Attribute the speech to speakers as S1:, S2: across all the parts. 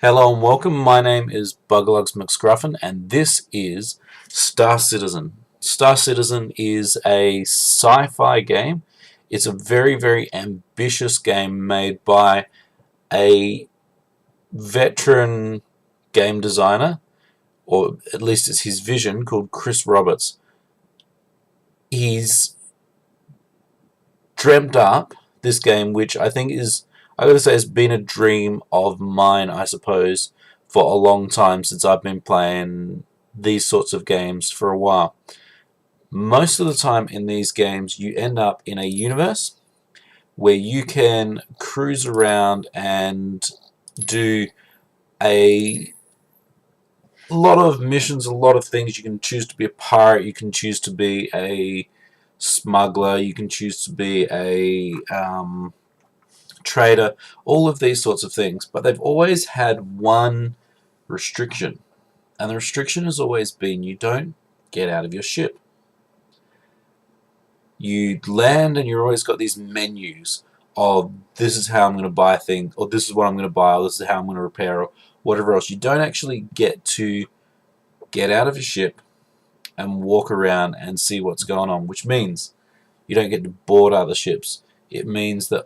S1: Hello and welcome. My name is Buggerlugs McScruffin, and this is Star Citizen. Star Citizen is a sci-fi game. It's a very ambitious game made by a veteran game designer, or at least it's his vision, called Chris Roberts. He's dreamt up this game, which I think is, I gotta say, has been a dream of mine, I suppose, for a long time since I've been playing these sorts of games for a while. Most of the time in these games, you end up in a universe where you can cruise around and do a lot of missions, a lot of things. You can choose to be a pirate, you can choose to be a smuggler, you can choose to be a trader, all of these sorts of things, but they've always had one restriction, and the restriction has always been you don't get out of your ship. You land and you've always got these menus of this is how I'm going to buy a thing, or this is what I'm going to buy, or this is how I'm going to repair, or whatever else. You don't actually get to get out of your ship and walk around and see what's going on, which means you don't get to board other ships. It means that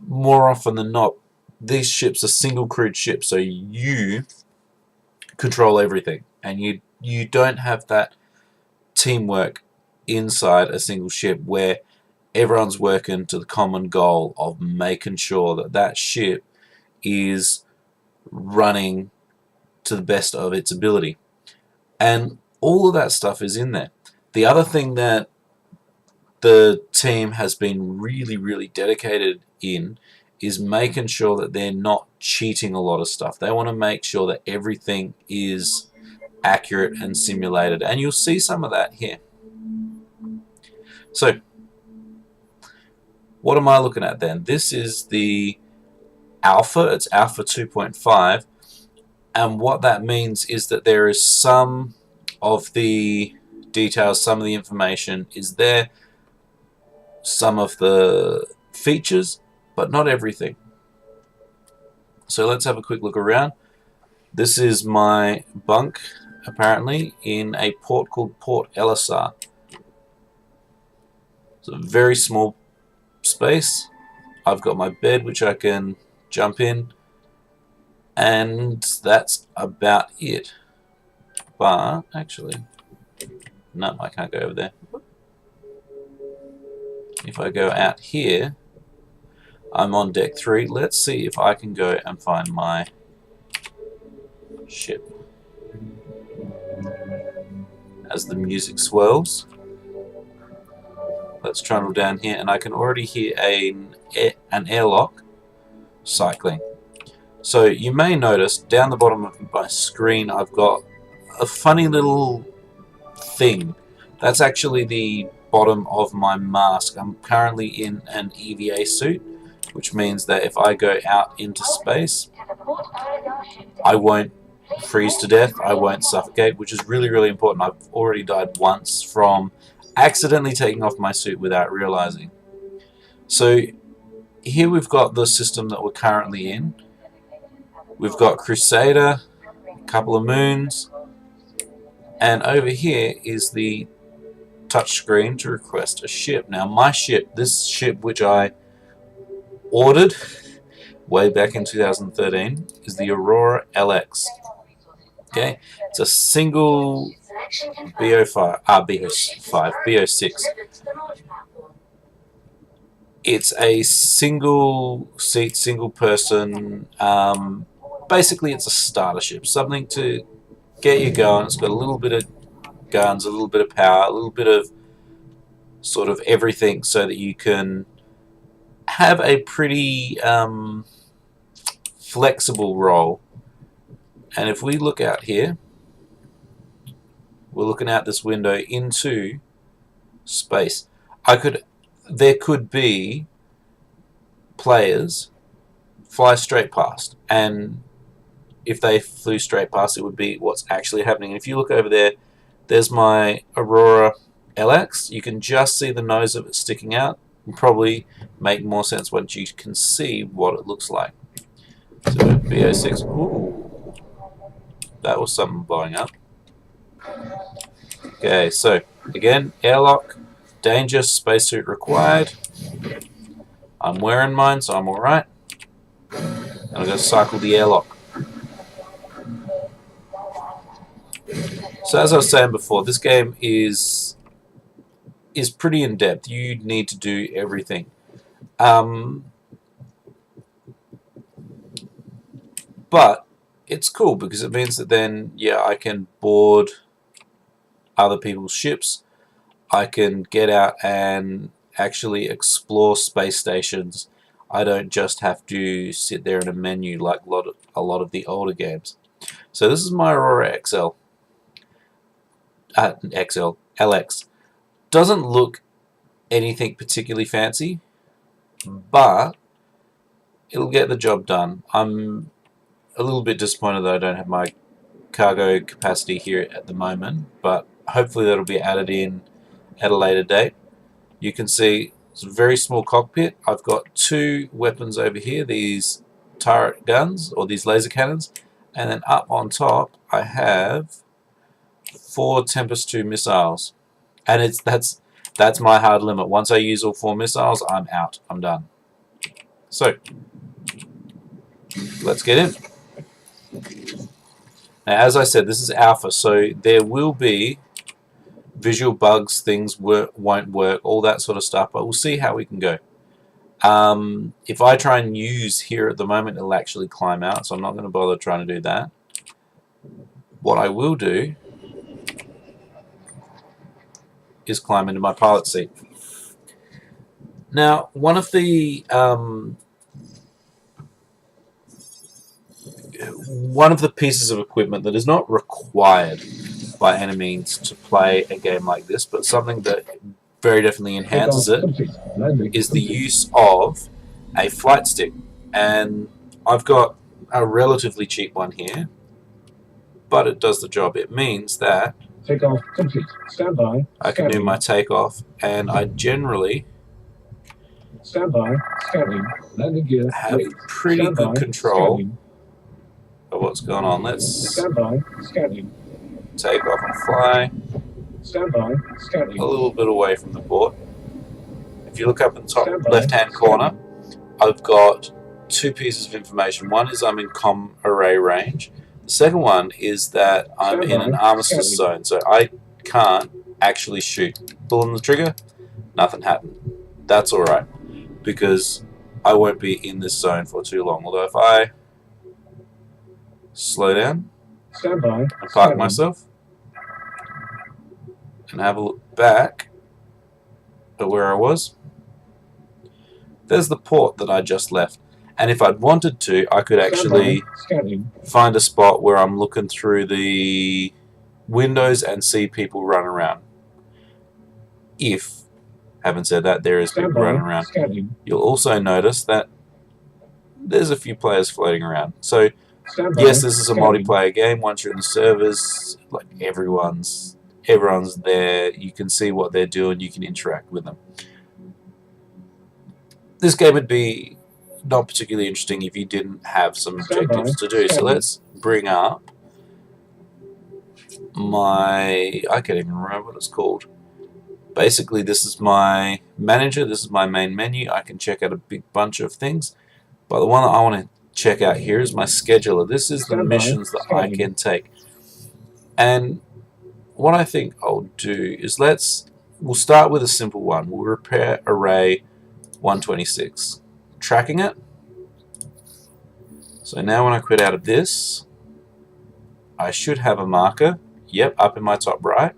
S1: more often than not, these ships are single crewed ships, so you control everything, and you don't have that teamwork inside a single ship where everyone's working to the common goal of making sure that that ship is running to the best of its ability. And all of that stuff is in there. The other thing that the team has been really dedicated in is making sure that they're not cheating a lot of stuff. They want to make sure that everything is accurate and simulated, and you'll see some of that here. So what am I looking at then? This is the alpha. It's alpha 2.5, and what that means is that there is some of the details, some of the information is there, some of the features, but not everything. So let's have a quick look around. This is my bunk, apparently, in a port called Port Elisar. It's a very small space. I've got my bed which I can jump in, and that's about it. But actually, no, I can't go over there. If I go out here, I'm on deck 3. Let's see if I can go and find my ship. As the music swells, let's trundle down here, and I can already hear an airlock cycling. So you may notice down the bottom of my screen I've got a funny little thing. That's actually the bottom of my mask. I'm currently in an EVA suit, which means that if I go out into space, I won't freeze to death, I won't suffocate, which is really important. I've already died once from accidentally taking off my suit without realizing. So here we've got the system that we're currently in. We've got Crusader, a couple of moons, and over here is the touchscreen to request a ship. Now my ship, this ship which I ordered way back in 2013, is the Aurora LX. Okay, it's a single BO6. It's a single seat, single person. Basically, it's a starter ship, something to get you going. It's got a little bit of guns, a little bit of power, a little bit of sort of everything, so that you can have a pretty flexible role. And if we look out here, we're looking out this window into space. There could be players fly straight past, and if they flew straight past, it would be what's actually happening. And if you look over there, there's my Aurora LX. You can just see the nose of it sticking out. It'll probably make more sense once you can see what it looks like. So BO6, ooh, That was something blowing up. Okay, so again, airlock, danger, spacesuit required. I'm wearing mine, so I'm alright. And I'm going to cycle the airlock. So as I was saying before, this game is pretty in depth. You need to do everything. But it's cool because it means that then, yeah, I can board other people's ships. I can get out and actually explore space stations. I don't just have to sit there in a menu like a lot of the older games. So this is my Aurora XL. LX. Doesn't look anything particularly fancy, but it'll get the job done. I'm a little bit disappointed that I don't have my cargo capacity here at the moment, but hopefully that'll be added in at a later date. You can see it's a very small cockpit. I've got 2 weapons over here, these turret guns or these laser cannons, and then up on top I have 4 Tempest 2 missiles, and that's my hard limit. Once I use all 4 missiles, I'm out. I'm done. So let's get in. Now, as I said, this is alpha, so there will be visual bugs, things won't work, all that sort of stuff, but we'll see how we can go. If I try and use here at the moment, it'll actually climb out, so I'm not going to bother trying to do that. What I will do is climb into my pilot seat. Now, one of the pieces of equipment that is not required by any means to play a game like this, but something that very definitely enhances it, is the use of a flight stick. And I've got a relatively cheap one here, but it does the job. It means that
S2: takeoff complete. Stand by.
S1: I can do my takeoff, and I generally
S2: stand by. Scanning. Landing gear.
S1: have pretty good control of what's going on. Let's
S2: stand by. Scanning.
S1: Take off and fly.
S2: Stand by. Scanning.
S1: A little bit away from the board. If you look up in the top left-hand corner, I've got 2 pieces of information. One is I'm in comm array range. The second one is that I'm in an armistice zone, so I can't actually shoot. Pulling the trigger, nothing happened. That's alright, because I won't be in this zone for too long. Although if I slow down and park myself and have a look back at where I was, there's the port that I just left. And if I'd wanted to, I could actually find a spot where I'm looking through the windows and see people run around. If, having said that, there is people running around. You'll also notice that there's a few players floating around. So, yes, this is a multiplayer game. Once you're in the servers, like everyone's there. You can see what they're doing. You can interact with them. This game would be not particularly interesting if you didn't have some objectives to do. So let's bring up my... I can't even remember what it's called. Basically, this is my manager. This is my main menu. I can check out a big bunch of things. But the one that I want to check out here is my scheduler. This is the missions that I can take. And what I think I'll do is we'll start with a simple one. We'll repair array 126. Tracking it. So now when I quit out of this, I should have a marker. Yep, up in my top right.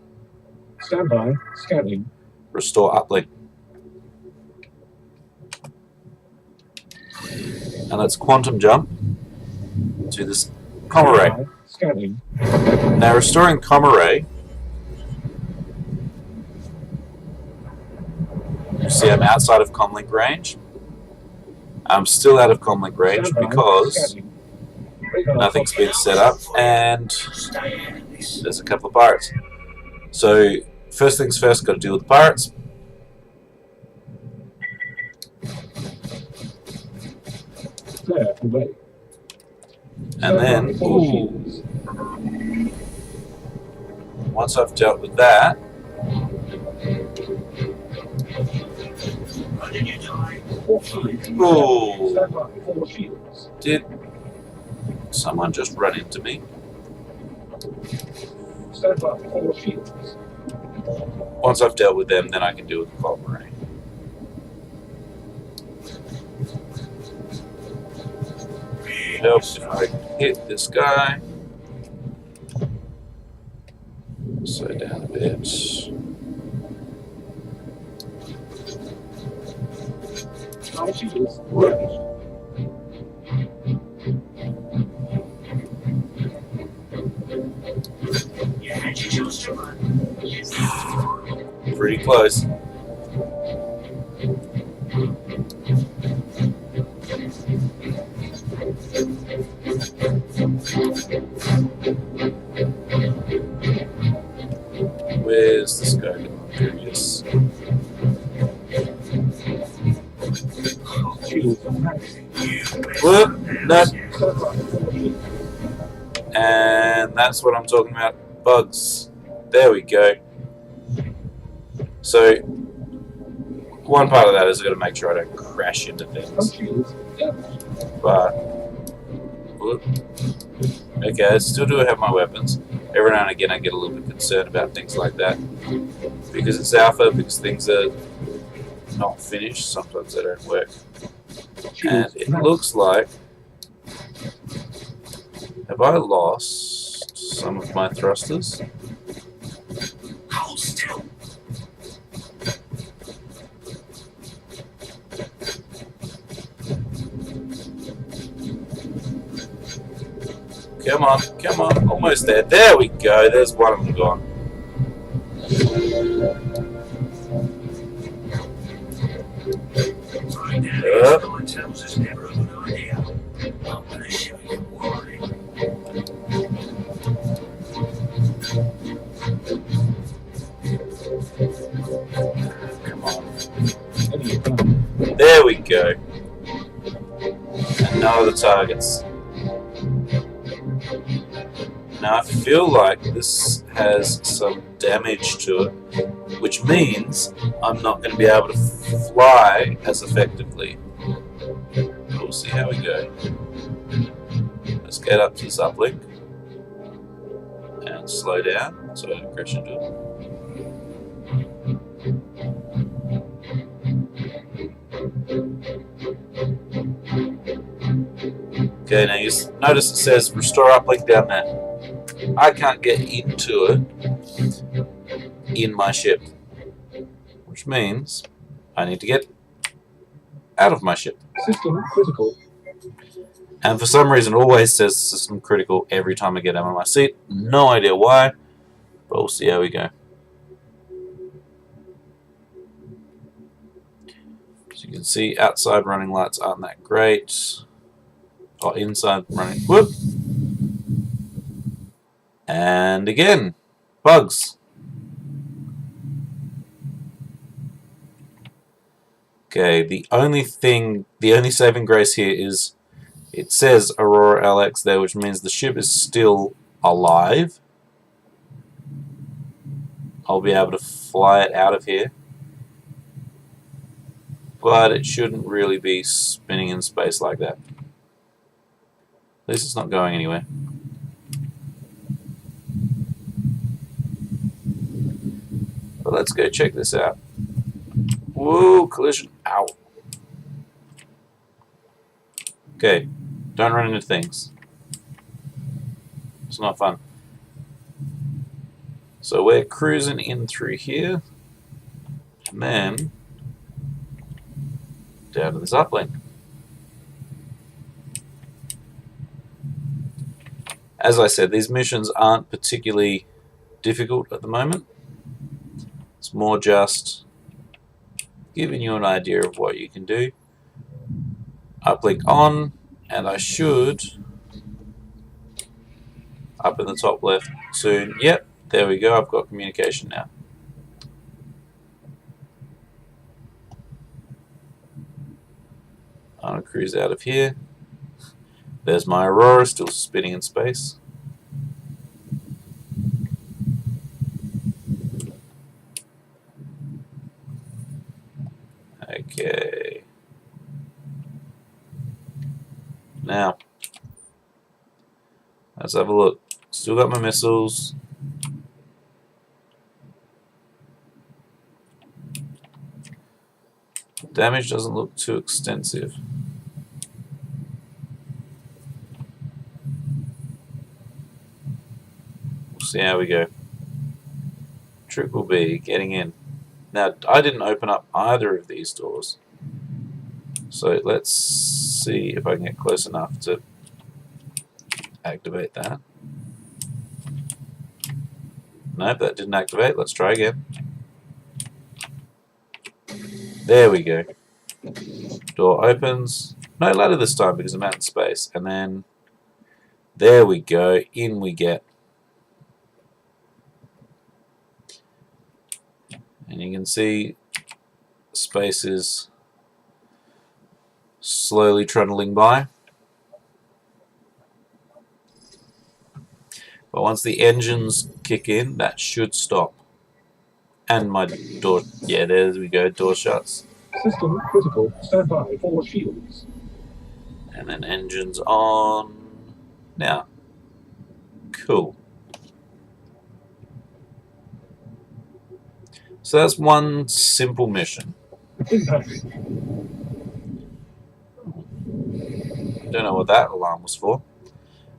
S2: Stand by. Scanning.
S1: Restore uplink. And let's quantum jump to this comm array.
S2: Scanning.
S1: Now restoring comm array, you see I'm outside of comlink range. I'm still out of comlink range because nothing's been set up and there's a couple of pirates. So first things first, got to deal with the pirates. And then, ooh, Once I've dealt with that, ooh,
S2: Stand by. 4 shields.
S1: did someone just run into me?
S2: Stand by. 4 shields.
S1: Once I've dealt with them, then I can deal with the Clock Marine. Helps if I hit this guy. Slow down a bit.
S2: Our shields ready.
S1: Pretty close. Where's this guy going? There he is.
S2: Shields are ready.
S1: Whoop! No.
S2: Stand by. 4 shields.
S1: And that's what I'm talking about. Bugs. There we go. So, one part of that is I've got to make sure I don't crash into
S2: Some
S1: things.
S2: shields damaged.
S1: But, whoop. Okay, I still do have my weapons. Every now and again I get a little bit concerned about things like that. Because it's alpha, because things are not finished, sometimes they don't work. And
S2: Shields
S1: it
S2: ready.
S1: looks like... Have I lost some of my thrusters?
S3: Hold still.
S1: Come on, come on, almost there. There we go, there's one of them gone.
S3: Right now,
S1: Yep.
S3: going tells is never a good idea. I'm gonna show you why.
S1: Come on.
S2: Enemy down.
S1: There we go. And no other targets. Now I feel like this has some damage to it, which means I'm not going to be able to fly as effectively. We'll see how we go. Let's get up to this uplink and slow down so I don't crash into it. Okay, now you notice it says restore uplink down there. I can't get into it in my ship, which means I need to get out of my ship.
S2: System critical.
S1: And for some reason it always says system critical every time I get out of my seat. No idea why, but we'll see how we go. So you can see outside running lights aren't that great. Or inside running, whoop! And again, bugs. Okay, the only saving grace here is it says Aurora LX there, which means the ship is still alive. I'll be able to fly it out of here. But it shouldn't really be spinning in space like that. At least it's not going anywhere. But let's go check this out. Whoa, collision. Ow. Okay, don't run into things. It's not fun. So we're cruising in through here. And then down to this uplink. As I said, these missions aren't particularly difficult at the moment. It's more just giving you an idea of what you can do. Uplink on, and I should, up in the top left soon. Yep, there we go, I've got communication now. I'm going to cruise out of here. There's my Aurora, still spinning in space. Okay. Now, let's have a look. Still got my missiles. Damage doesn't look too extensive. We'll see how we go. Trick will be getting in. Now, I didn't open up either of these doors. So let's see if I can get close enough to activate that. Nope, that didn't activate. Let's try again. There we go. Door opens. No ladder this time because I'm out in space. And then, there we go. In we get. And you can see space is slowly trundling by. But once the engines kick in, that should stop. And my door, yeah, there we go, door shuts.
S2: System critical. Stand by for shields.
S1: And then engines on. Now, cool. So that's one simple mission.
S2: Impact.
S1: Don't know what that alarm was for.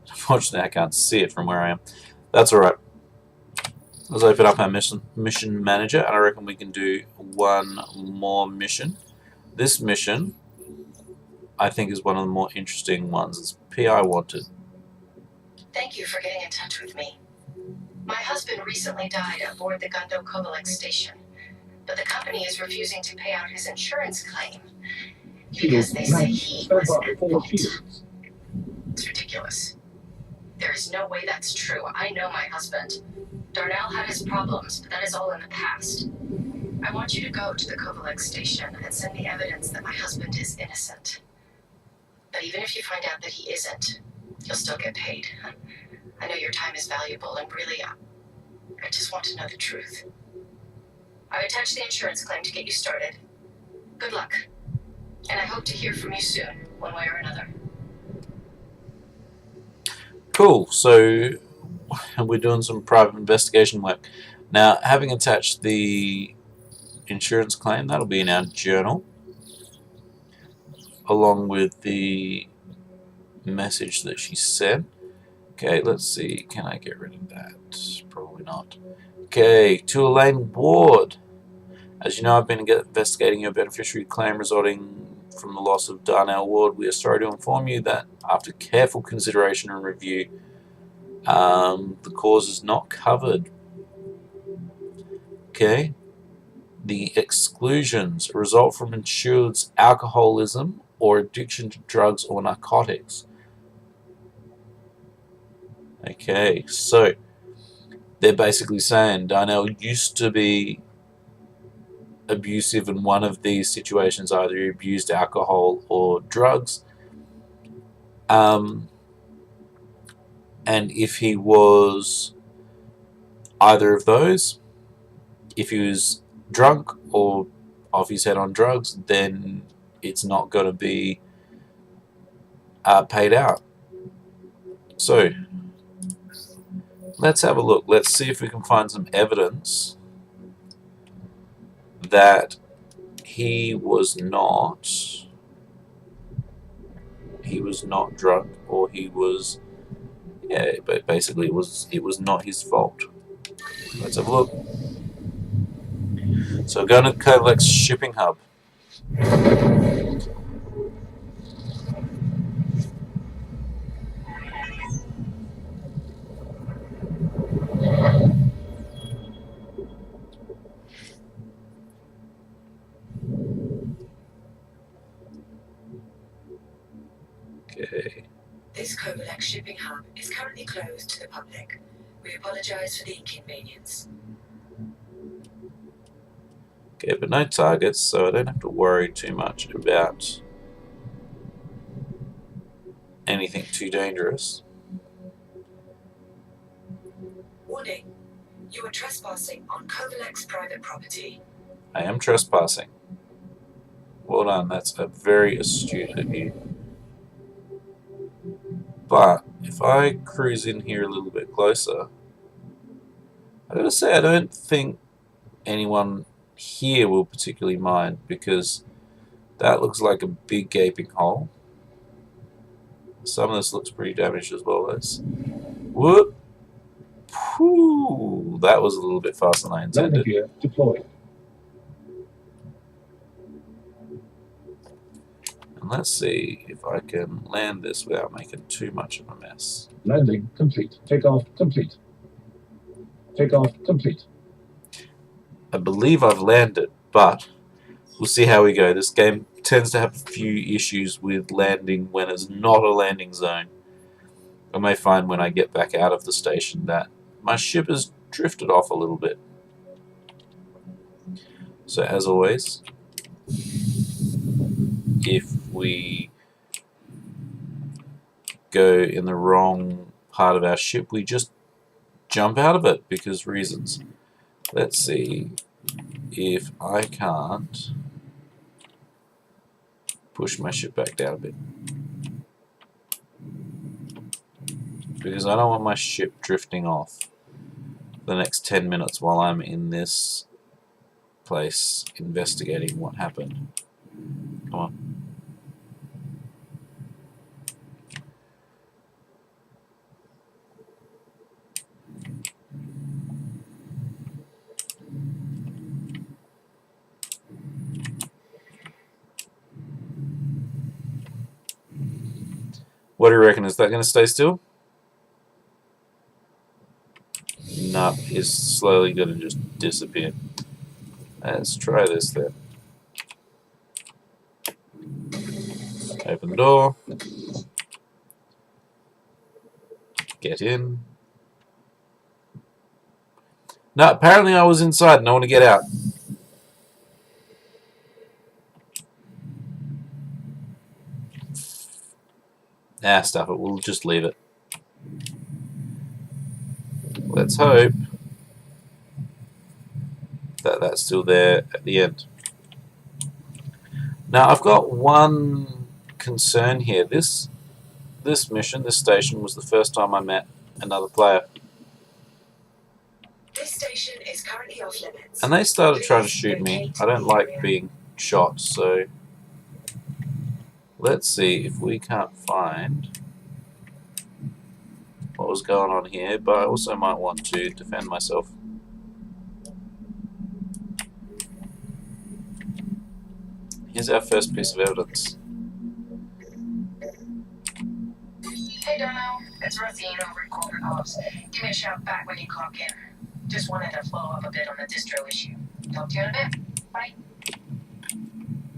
S1: Unfortunately, I can't see it from where I am. That's alright. Let's open up our mission manager, and I reckon we can do one more mission. This mission, I think, is one of the more interesting ones. It's PI Wanted.
S4: Thank you for getting in touch with me. My husband recently died aboard the Gundo Kovalek station, but the company is refusing to pay out his insurance claim because they say he
S2: Stand
S4: was
S2: by
S4: at
S2: for
S4: fault.
S2: shields.
S4: It's ridiculous. There is no way that's true. I know my husband. Darnell had his problems, but that is all in the past. I want you to go to the Kovalek station and send me evidence that my husband is innocent. But even if you find out that he isn't, you'll still get paid. I know your time is valuable, and really, I just want to know the truth. I attached the insurance claim to get you started. Good luck. And I hope to hear from you soon, one way or another.
S1: Cool, so we're doing some private investigation work. Now, having attached the insurance claim, that'll be in our journal, along with the message that she sent. Okay, let's see, can I get rid of that? Probably not. Okay, to Elaine Ward. As you know, I've been investigating your beneficiary claim resulting from the loss of Darnell Ward. We are sorry to inform you that after careful consideration and review, the cause is not covered. Okay. The exclusions result from insured's alcoholism or addiction to drugs or narcotics. Okay, so they're basically saying Darnell used to be abusive in one of these situations, either he abused alcohol or drugs. And if he was either of those, if he was drunk or off his head on drugs, then it's not going to be paid out. So let's have a look. Let's see if we can find some evidence that he was not drunk, or he was, yeah, but basically it was not his fault. Let's have a look. So going to Kovalek's shipping hub. Okay.
S4: This Kovalek shipping hub is currently closed to the public. We apologize for the inconvenience.
S1: Okay, but no targets, so I don't have to worry too much about anything too dangerous.
S4: Warning. You are trespassing on Kovalek's private property.
S1: I am trespassing. Well done. That's a very astute of you. But if I cruise in here a little bit closer, I gotta say I don't think anyone here will particularly mind, because that looks like a big gaping hole. Some of this looks pretty damaged as well. Let's whoop. Whew, that was a little bit faster than I
S2: Landing
S1: intended.
S2: gear deployed.
S1: And let's see if I can land this without making too much of a mess.
S2: Landing complete. Takeoff complete. Takeoff complete.
S1: I believe I've landed, but we'll see how we go. This game tends to have a few issues with landing when it's not a landing zone. I may find when I get back out of the station that my ship has drifted off a little bit. So as always, if we go in the wrong part of our ship, we just jump out of it because reasons. Let's see if I can't push my ship back down a bit, because I don't want my ship drifting off the next 10 minutes while I'm in this place investigating what happened. Come on. What do you reckon? Is that going to stay still? Nope, it's slowly going to just disappear. Let's try this then. Open the door. Get in. No, apparently I was inside and I want to get out. Ah, stuff it. We'll just leave it. Let's hope that that's still there at the end. Now, I've got one concern here. This mission, this station, was the first time I met another player.
S4: This station is currently off limits.
S1: And they started trying to shoot me. I don't like being shot, so let's see if we can't find what was going on here, but I also might want to defend myself. Here's our first piece of evidence.
S4: Hey Darnell, it's Rosine over at Corporate Ops. Give me a shout back when you clock in. Just wanted to follow up a bit on the distro issue. Talk to you in a bit. Bye.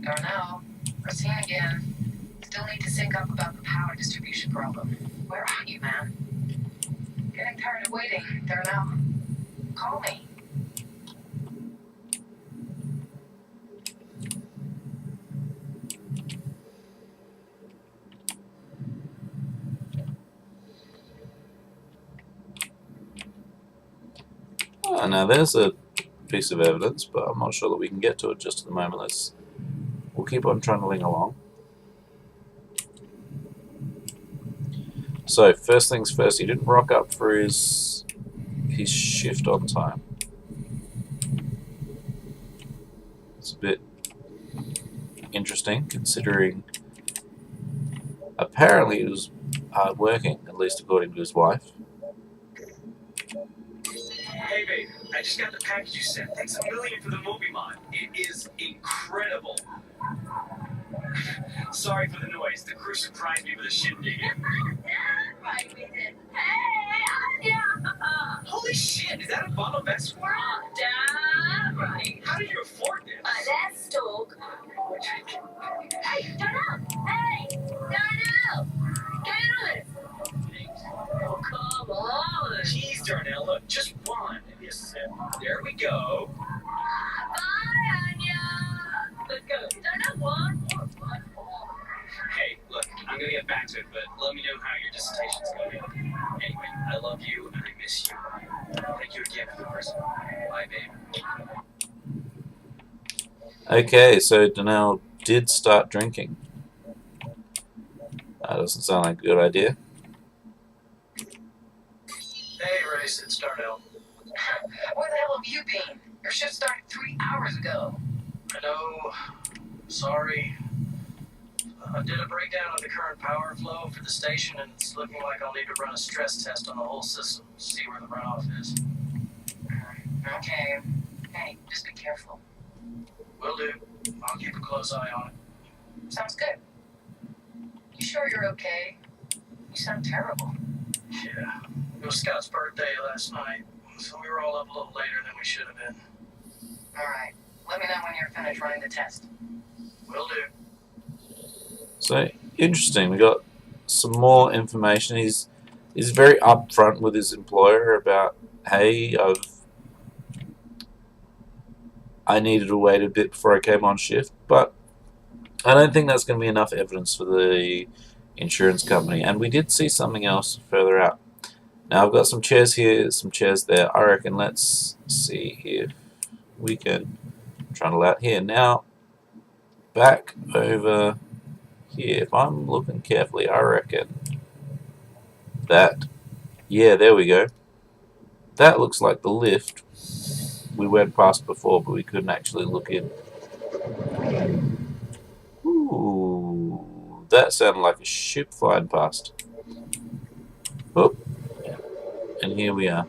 S4: Darnell, Rosine again. Still need to sync up about the power distribution problem. Where are you, man? Getting tired of waiting, Darnell. Call me.
S1: Oh, now there's a piece of evidence, but I'm not sure that we can get to it just at the moment. We'll keep on trundling along. So, first things first, he didn't rock up for his shift on time. It's a bit interesting, considering apparently it was hard working, at least according to his wife.
S3: Hey babe, I just got the package you sent. Thanks a million for the movie mod. It is incredible. Sorry for the noise. The crew surprised me with a shindig.
S4: Right, we did. Hey, Anya!
S3: Holy shit, is that a bottle of X?
S4: Damn right.
S3: How did you afford this?
S4: Let's talk. Hey, Darnell! Hey, Darnell! Get on it! Oh, come on!
S3: Jeez, Darnell, look, just one. Yes, there we go.
S4: Bye, Anya! Let's go. Darnell, one more.
S3: Hey, look, I'm gonna get back to it, but let me know how your dissertation's going. Anyway, I love you and I miss you. Thank you again for the present. Bye, babe.
S1: Okay, so Donnell did start drinking. That doesn't sound like a good idea.
S3: Hey, Race, it's Darnell.
S4: Where the hell have you been? Your shift started 3 hours ago.
S3: I know. Sorry. I did a breakdown of the current power flow for the station, and it's looking like I'll need to run a stress test on the whole system to see where the runoff is.
S4: Okay. Hey, just be careful.
S3: Will do. I'll keep a close eye on it.
S4: Sounds good. You sure you're okay? You sound terrible.
S3: Yeah. It was Scott's birthday last night, so we were all up a little later than we should have been.
S4: Alright. Let me know when you're finished running the test.
S3: Will do.
S1: So interesting. We got some more information. He's very upfront with his employer about, hey, I needed to wait a bit before I came on shift, but I don't think that's going to be enough evidence for the insurance company. And we did see something else further out. Now I've got some chairs here, some chairs there. I reckon let's see if we can trundle out here. Now, back over here, if I'm looking carefully, I reckon that, yeah, there we go. That looks like the lift we went past before, but we couldn't actually look in. Ooh, that sounded like a ship flying past. Oh, and here we are.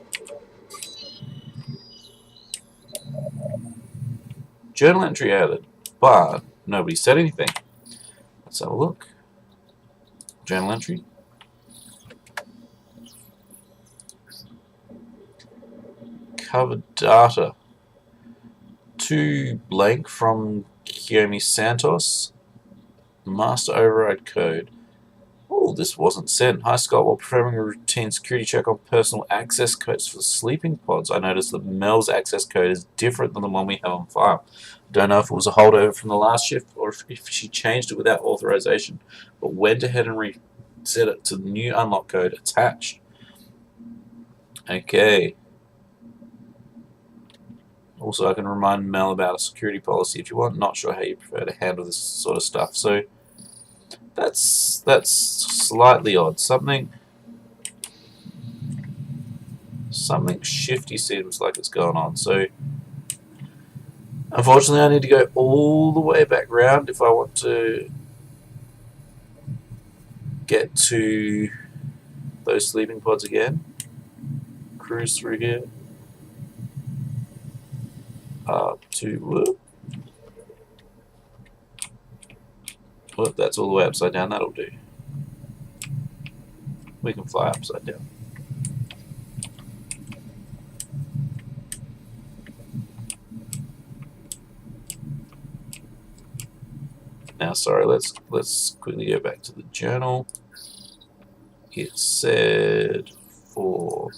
S1: Journal entry added, but nobody said anything. Let's have a look. Journal entry. Covered data. To blank from Kiyomi Santos. Master override code. Oh, this wasn't sent. Hi Scott, while performing a routine security check on personal access codes for sleeping pods, I noticed that Mel's access code is different than the one we have on file. Don't know if it was a holdover from the last shift or if she changed it without authorization, but went ahead and reset it to the new unlock code attached. Okay. Also, I can remind Mel about a security policy if you want. Not sure how you prefer to handle this sort of stuff. So that's slightly odd. Something shifty seems like it's going on. So unfortunately, I need to go all the way back round if I want to get to those sleeping pods again. Cruise through here. Whoop, that's all the way upside down. That'll do. We can fly upside down. Now, sorry, let's quickly go back to the journal. It said for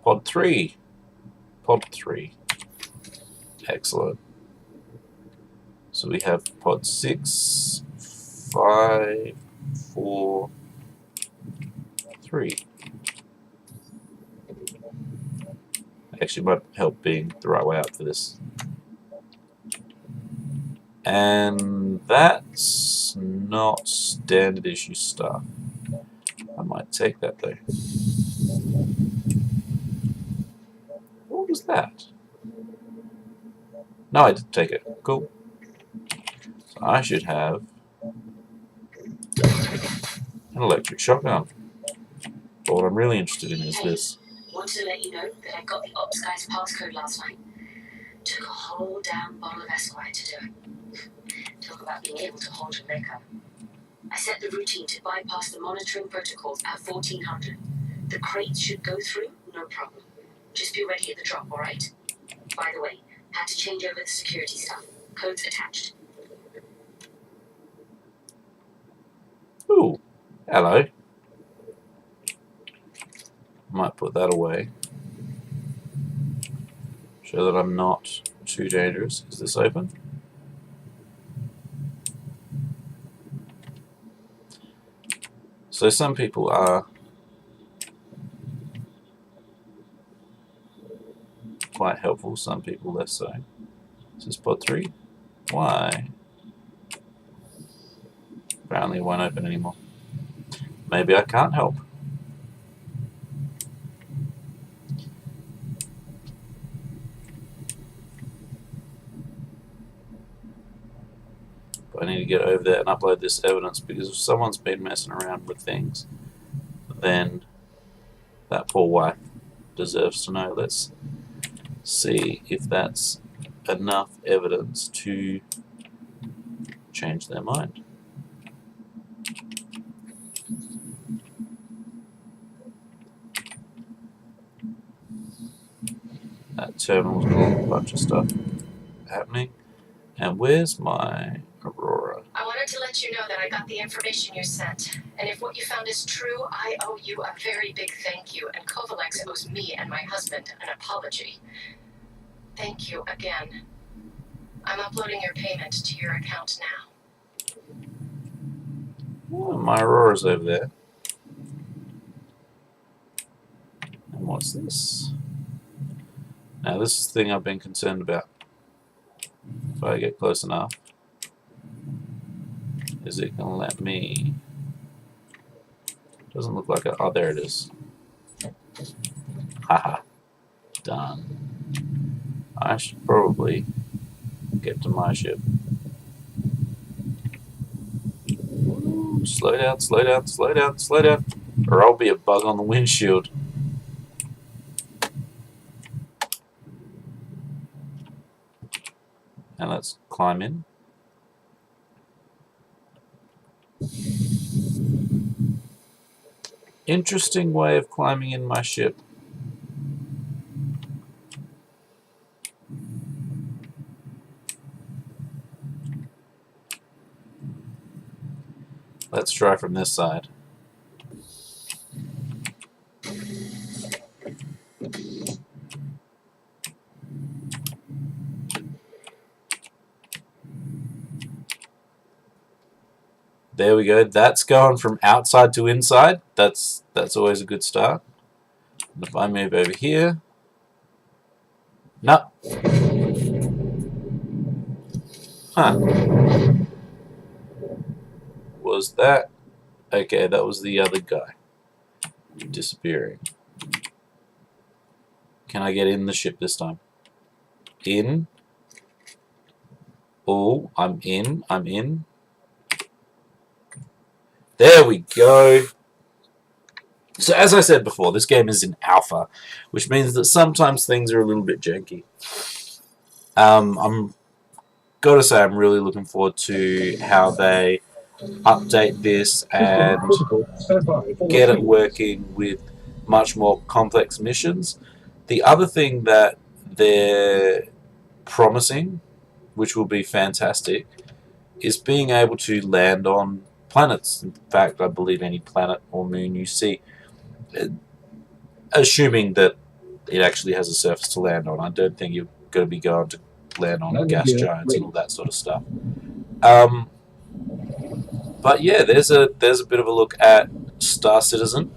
S1: pod 3. Pod 3. Excellent. So we have pod 6, 5, 4, 3. Actually might help being the right way up for this. And that's not standard issue stuff. I might take that though. What was that? No, I didn't take it. Cool. So I should have an electric shotgun. But what I'm really interested in is this.
S4: Wanted to let you know that I got the ops guy's passcode last night. Took a whole damn bottle of Esquire to do it. Talk about being able to hold your liquor. I set the routine to bypass the monitoring protocols at 1400. The crates should go through, no problem. Just be ready at the drop, alright? By the way, had to change over the security stuff. Codes attached.
S1: Ooh, hello. Might put that away. Show that I'm not too dangerous. Is this open? So some people are helpful, some people less so. This is pod 3. Why? Apparently it won't open anymore. Maybe I can't help. But I need to get over there and upload this evidence, because if someone's been messing around with things, then that poor wife deserves to know. Let's see if that's enough evidence to change their mind. That terminal's got a bunch of stuff happening. And where's my Aurora?
S4: I wanted to let you know that I got the information you sent. And if what you found is true, I owe you a very big thank you. And Kovalex owes me and my husband an apology. Thank you again. I'm uploading your payment to your account now.
S1: Oh, my Aurora's over there. And what's this? Now this is the thing I've been concerned about. If I get close enough, is it going to let me? Doesn't look like it. Oh, there it is. Haha. Done. I should probably get to my ship. Slow down, slow down, slow down, slow down, or I'll be a bug on the windshield. And let's climb in. Interesting way of climbing in my ship. Let's try from this side. There we go. That's going from outside to inside. That's always a good start. And if I move over here, no. Huh. Was that? Okay, that was the other guy disappearing. Can I get in the ship this time? In. Oh, I'm in. I'm in. There we go. So as I said before, this game is in alpha, which means that sometimes things are a little bit janky. I'm gotta say I'm really looking forward to how they update this and get it working with much more complex missions. The other thing that they're promising, which will be fantastic, is being able to land on planets. In fact, I believe any planet or moon you see, assuming that it actually has a surface to land on. I don't think you're going to be going to land on gas giants and all that sort of stuff. But yeah, there's a bit of a look at Star Citizen.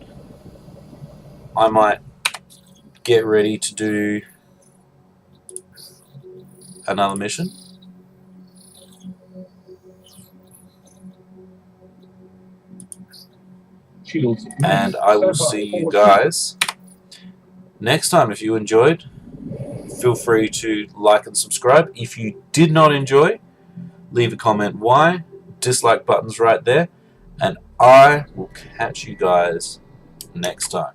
S1: I might get ready to do another mission. And I will see you guys next time. If you enjoyed, feel free to like and subscribe. If you did not enjoy, leave a comment why. Dislike button's right there. And I will catch you guys next time.